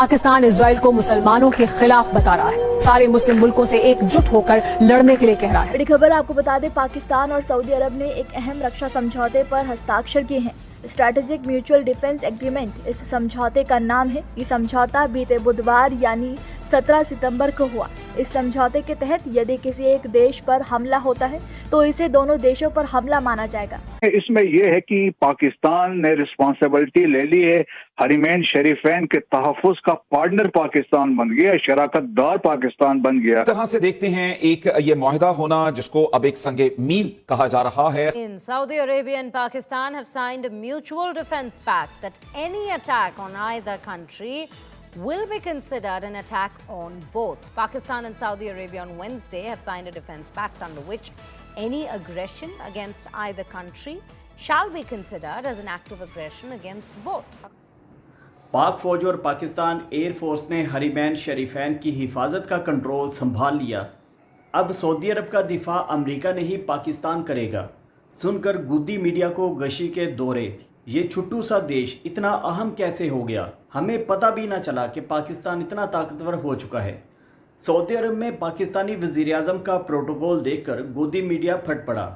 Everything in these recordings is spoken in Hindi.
पाकिस्तान इजराइल को मुसलमानों के खिलाफ बता रहा है। सारे मुस्लिम मुल्कों से एकजुट होकर लड़ने के लिए कह रहा है। बड़ी खबर आपको बता दें, पाकिस्तान और सऊदी अरब ने एक अहम रक्षा समझौते पर हस्ताक्षर किए हैं। स्ट्रैटेजिक म्यूचुअल डिफेंस एग्रीमेंट इस समझौते का नाम है। ये समझौता बीते बुधवार यानी 17 सितंबर को हुआ। इस समझौते के तहत यदि किसी एक देश पर हमला होता है तो इसे दोनों देशों पर हमला माना जाएगा। इसमें यह है कि पाकिस्तान ने रिस्पॉन्सिबिलिटी ले ली है, हरमैन शरीफैन के तहफ़्फ़ुज़ का पार्टनर पाकिस्तान बन गया, शराकतदार पाकिस्तान बन गया। इस तरह से देखते हैं एक ये मुआहदा होना जिसको अब एक संगे मील कहा जा रहा है। In Saudi Arabia and Pakistan have signed a mutual defense pact that any attack on either country will be considered an attack on both. Pakistan and Saudi Arabia on Wednesday have signed a defense pact under which any aggression against either country shall be considered as an act of aggression against both. पाक फौज और पाकिस्तान एयरफोर्स ने हरमैन शरीफैन की हिफाजत का कंट्रोल संभाल लिया। अब सऊदी अरब का दिफा अमेरिका ने ही पाकिस्तान करेगा। सुनकर गुद्दी मीडिया को गशी के दौरे, ये छुट्टू सा देश इतना अहम कैसे हो गया, हमें पता भी ना चला कि पाकिस्तान इतना ताकतवर हो चुका है। सऊदी अरब में पाकिस्तानी वज़ीर-ए-आज़म का प्रोटोकॉल देखकर गोदी मीडिया फट पड़ा।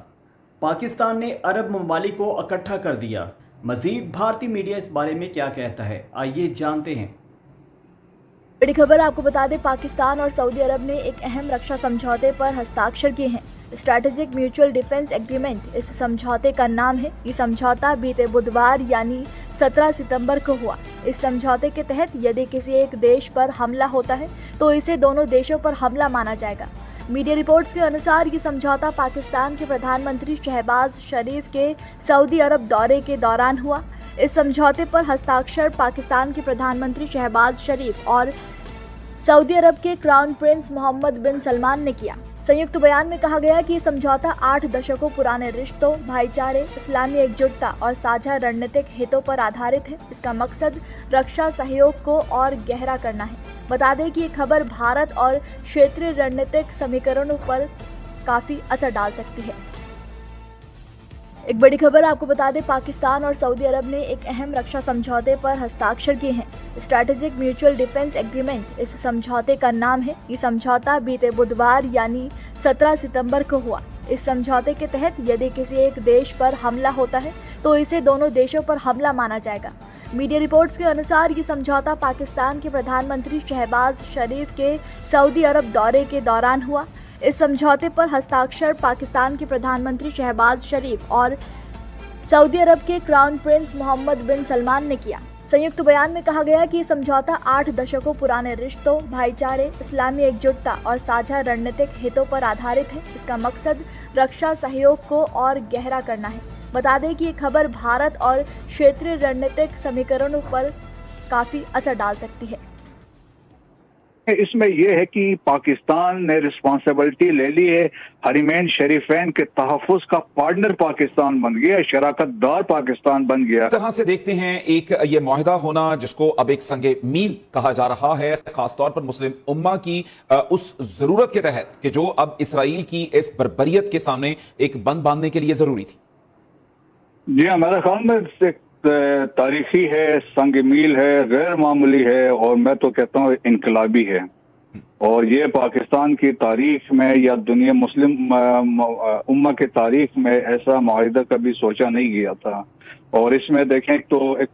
पाकिस्तान ने अरब ममालिक को इकट्ठा कर दिया। मजीद भारतीय मीडिया इस बारे में क्या कहता है, आइए जानते हैं। बड़ी खबर आपको बता दें, पाकिस्तान और सऊदी अरब ने एक अहम रक्षा समझौते पर हस्ताक्षर किए हैं। स्ट्रैटेजिक म्यूचुअल डिफेंस एग्रीमेंट इस समझौते का नाम है। ये समझौता बीते बुधवार यानी 17 सितंबर को हुआ। इस समझौते के तहत यदि किसी एक देश पर हमला होता है तो इसे दोनों देशों पर हमला माना जाएगा। मीडिया रिपोर्ट्स के अनुसार ये समझौता पाकिस्तान के प्रधानमंत्री शहबाज शरीफ के सऊदी अरब दौरे के दौरान हुआ। इस समझौते पर हस्ताक्षर पाकिस्तान के प्रधानमंत्री शहबाज शरीफ और सऊदी अरब के क्राउन प्रिंस मोहम्मद बिन सलमान ने किया। संयुक्त बयान में कहा गया कि ये समझौता 8 दशकों पुराने रिश्तों, भाईचारे, इस्लामी एकजुटता और साझा रणनीतिक हितों पर आधारित है। इसका मकसद रक्षा सहयोग को और गहरा करना है। बता दें कि ये खबर भारत और क्षेत्रीय रणनीतिक समीकरणों पर काफी असर डाल सकती है। एक बड़ी खबर आपको बता दें, पाकिस्तान और सऊदी अरब ने एक अहम रक्षा समझौते पर हस्ताक्षर किए हैं। स्ट्रैटेजिक म्यूचुअल डिफेंस एग्रीमेंट इस समझौते का नाम है। ये समझौता बीते बुधवार यानी 17 सितंबर को हुआ। इस समझौते के तहत यदि किसी एक देश पर हमला होता है तो इसे दोनों देशों पर हमला माना जाएगा। मीडिया रिपोर्ट्स के अनुसार ये समझौता पाकिस्तान के प्रधानमंत्री शहबाज शरीफ के सऊदी अरब दौरे के दौरान हुआ। इस समझौते पर हस्ताक्षर पाकिस्तान के प्रधानमंत्री शहबाज शरीफ और सऊदी अरब के क्राउन प्रिंस मोहम्मद बिन सलमान ने किया। संयुक्त बयान में कहा गया कि ये समझौता 8 दशकों पुराने रिश्तों, भाईचारे, इस्लामी एकजुटता और साझा रणनीतिक हितों पर आधारित है। इसका मकसद रक्षा सहयोग को और गहरा करना है। बता दें कि ये खबर भारत और क्षेत्रीय रणनीतिक समीकरणों पर काफी असर डाल सकती है। इसमें यह है कि पाकिस्तान ने रिस्पॉन्सिबिलिटी ले ली है, हरमैन शरीफैन के तहफ़्फ़ुज़ का पार्टनर पाकिस्तान बन गया, शराकतदार पाकिस्तान बन गया। इस तरह से देखते हैं एक ये मुआहदा होना जिसको अब एक संगे मील कहा जा रहा है, खासतौर पर मुस्लिम उम्मा की उस जरूरत के तहत कि जो अब इसराइल की इस बर्बरियत के सामने एक बंद बांधने के लिए जरूरी थी। जी हाँ, मेरे ख्याल में तारीखी है, संग मील है, गैर मामूली है और मैं तो कहता हूँ इनकलाबी है। और ये पाकिस्तान की तारीख में या दुनिया मुस्लिम उम्मा की तारीख में ऐसा मुआहिदा कभी सोचा नहीं गया था। और इसमें देखें एक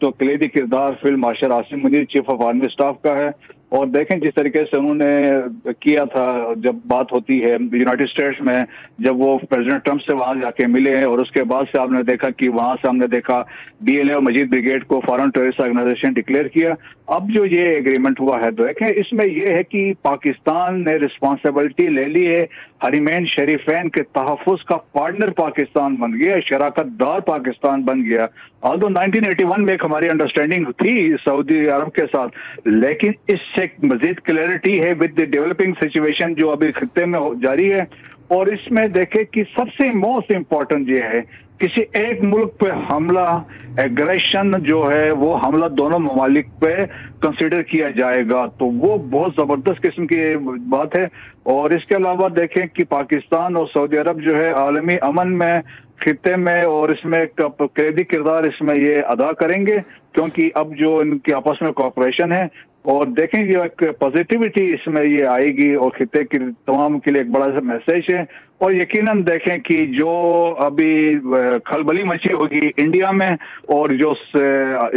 तो कलीदी किरदार field marshal Asim Munir chief of army staff का है। और देखें जिस तरीके से उन्होंने किया था, जब बात होती है यूनाइटेड स्टेट्स में, जब वो प्रेसिडेंट ट्रंप से वहां जाके मिले हैं और उसके बाद से आपने देखा कि वहां से हमने देखा BLA और मजीद ब्रिगेड को फॉरेन टेररिस्ट ऑर्गेनाइजेशन डिक्लेयर किया। अब जो ये एग्रीमेंट हुआ है, देखें इसमें यह है कि पाकिस्तान ने रिस्पॉन्सिबिलिटी ले ली है, हरमैन शरीफैन के तहफ़्फ़ुज़ का पार्टनर पाकिस्तान बन गया, शराकतदार पाकिस्तान बन गया। ऑल्दो 1981 में एक हमारी अंडरस्टैंडिंग थी सऊदी अरब के साथ, लेकिन इससे मजीद क्लैरिटी है विद द डेवलपिंग सिचुएशन जो अभी खत्ते में जारी है। और इसमें देखें कि सबसे मोस्ट इम्पोर्टेंट ये है, किसी एक मुल्क पे हमला, एग्रेशन जो है वो हमला दोनों ममालिक पे कंसिडर किया जाएगा, तो वो बहुत जबरदस्त किस्म की बात है। और इसके अलावा देखें कि पाकिस्तान और सऊदी अरब जो है आलमी अमन में, खित्ते में और इसमें कलीदी किरदार इसमें ये अदा करेंगे, क्योंकि अब जो इनकी आपस में कोऑपरेशन है और देखेंगे एक पॉजिटिविटी इसमें ये आएगी और खिते के तमाम के लिए एक बड़ा सा मैसेज है। और यकीनन देखें कि जो अभी खलबली मची होगी इंडिया में और जो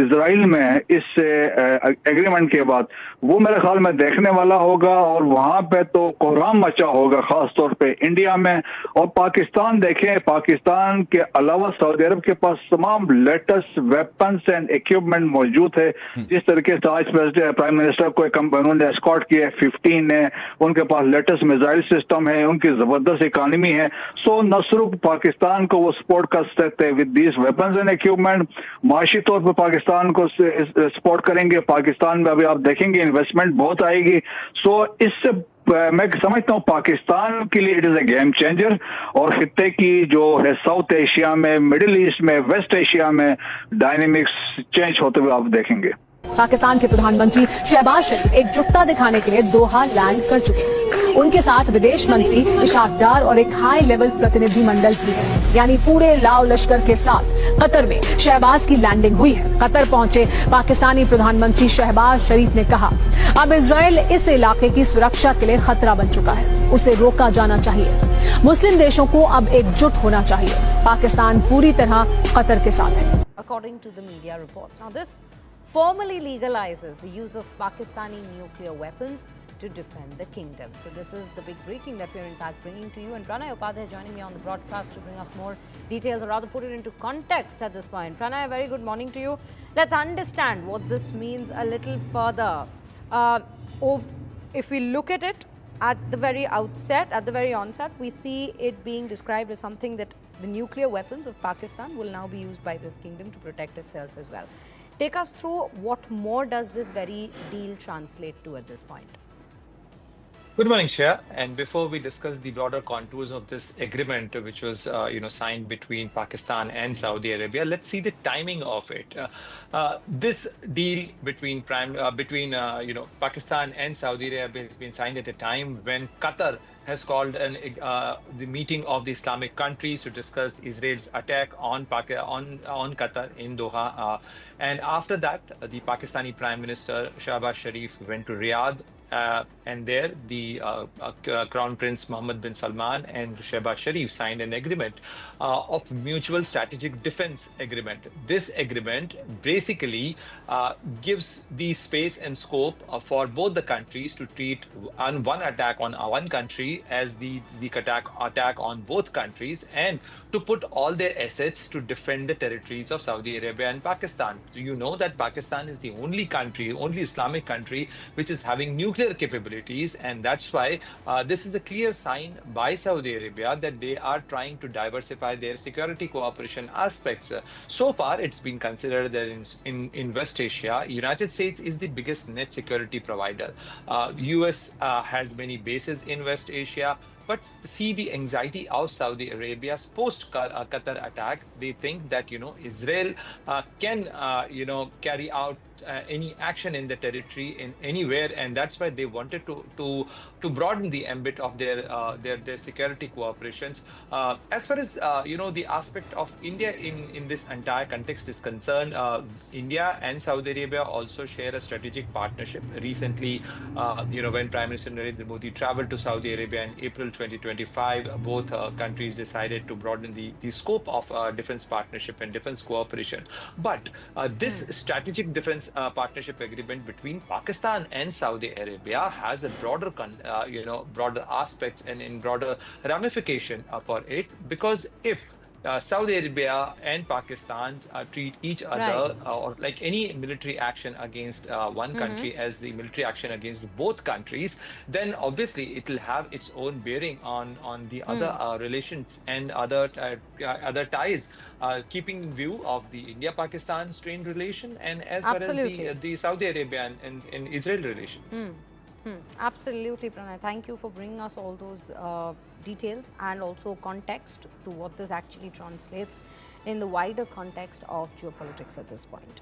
इजराइल में इस एग्रीमेंट के बाद, वो मेरे ख्याल में देखने वाला होगा और वहां पे तो कोहराम मचा होगा, खास तौर पे इंडिया में। और पाकिस्तान देखें, पाकिस्तान के अलावा सऊदी अरब के पास तमाम लेटेस्ट वेपन्स एंड इक्विपमेंट मौजूद है। जिस तरीके से आज प्राइम मिनिस्टर को उन्होंने एस्कॉर्ट किया 15 है, उनके पास लेटेस्ट मिसाइल सिस्टम है, उनकी जबरदस्त इकानमी है। सो न सिर्फ पाकिस्तान को वो सपोर्ट कर सकते हैं with these weapons and equipment, माशी तौर पर पाकिस्तान को सपोर्ट करेंगे। पाकिस्तान में अभी आप देखेंगे इन्वेस्टमेंट बहुत आएगी। सो इससे मैं समझता हूँ पाकिस्तान के लिए it is a game changer. और खित्ते की जो है साउथ एशिया में, मिडिल ईस्ट में, वेस्ट एशिया में डायनेमिक्स चेंज होते हुए आप देखेंगे। पाकिस्तान के प्रधानमंत्री शहबाज शरीफ एकजुटता दिखाने के लिए दोहा लैंड कर चुके हैं। उनके साथ विदेश मंत्री इशाक डार और एक हाई लेवल प्रतिनिधिमंडल भी है, यानी पूरे लाव लश्कर के साथ कतर में शहबाज की लैंडिंग हुई है। कतर पहुंचे पाकिस्तानी प्रधानमंत्री शहबाज शरीफ ने कहा, अब इजराइल इस इलाके की सुरक्षा के लिए खतरा बन चुका है, उसे रोका जाना चाहिए। मुस्लिम देशों को अब एकजुट होना चाहिए। पाकिस्तान पूरी तरह कतर के साथ है। According to the media reports. Now, this formally legalizes the use of Pakistani nuclear weapons to defend the kingdom. So this is the big breaking that we're in fact bringing to you. And Pranay Upadhyay joining me on the broadcast to bring us more details, or rather put it into context at this point. Pranay, a very good morning to you. Let's understand what this means a little further. If we look at it at the very outset, at the very onset, we see it being described as something that the nuclear weapons of Pakistan will now be used by this kingdom to protect itself as well. Take us through what more does this very deal translate to at this point? Good morning, Shreya. And before we discuss the broader contours of this agreement, which was signed between Pakistan and Saudi Arabia, let's see the timing of it. This deal between Pakistan and Saudi Arabia has been signed at a time when Qatar has called the meeting of the Islamic countries to discuss Israel's attack on Qatar in Doha. And after that, the Pakistani Prime Minister Shahbaz Sharif went to Riyadh. And there, the Crown Prince Mohammed bin Salman and Shehbaz Sharif signed an agreement of mutual strategic defense agreement. This agreement basically gives the space and scope for both the countries to treat one attack on one country as the attack on both countries, and to put all their assets to defend the territories of Saudi Arabia and Pakistan. You know that Pakistan is the only Islamic country which is having nuclear capabilities, and that's why this is a clear sign by Saudi Arabia that they are trying to diversify their security cooperation aspects. So far, it's been considered that in West Asia, United States is the biggest net security provider. US has many bases in West Asia. But see the anxiety of Saudi Arabia's post-Qatar attack. They think that, Israel can, carry out any action in the territory in anywhere, and that's why they wanted to broaden the ambit of their security cooperations. As far as the aspect of India in this entire context is concerned, India and Saudi Arabia also share a strategic partnership. Recently, when Prime Minister Narendra Modi traveled to Saudi Arabia in April 2025, both countries decided to broaden the scope of defense partnership and defense cooperation. But this strategic defense partnership agreement between Pakistan and Saudi Arabia has a broader aspects and in broader ramification for it, because if Saudi Arabia and Pakistan treat each other or like any military action against one country as the military action against both countries, then obviously it will have its own bearing on the other relations and other ties, keeping in view of the India-Pakistan strained relation and as Absolutely. well as the Saudi Arabia and Israel relations. Absolutely, Pranay. Thank you for bringing us all those details and also context to what this actually translates in the wider context of geopolitics at this point.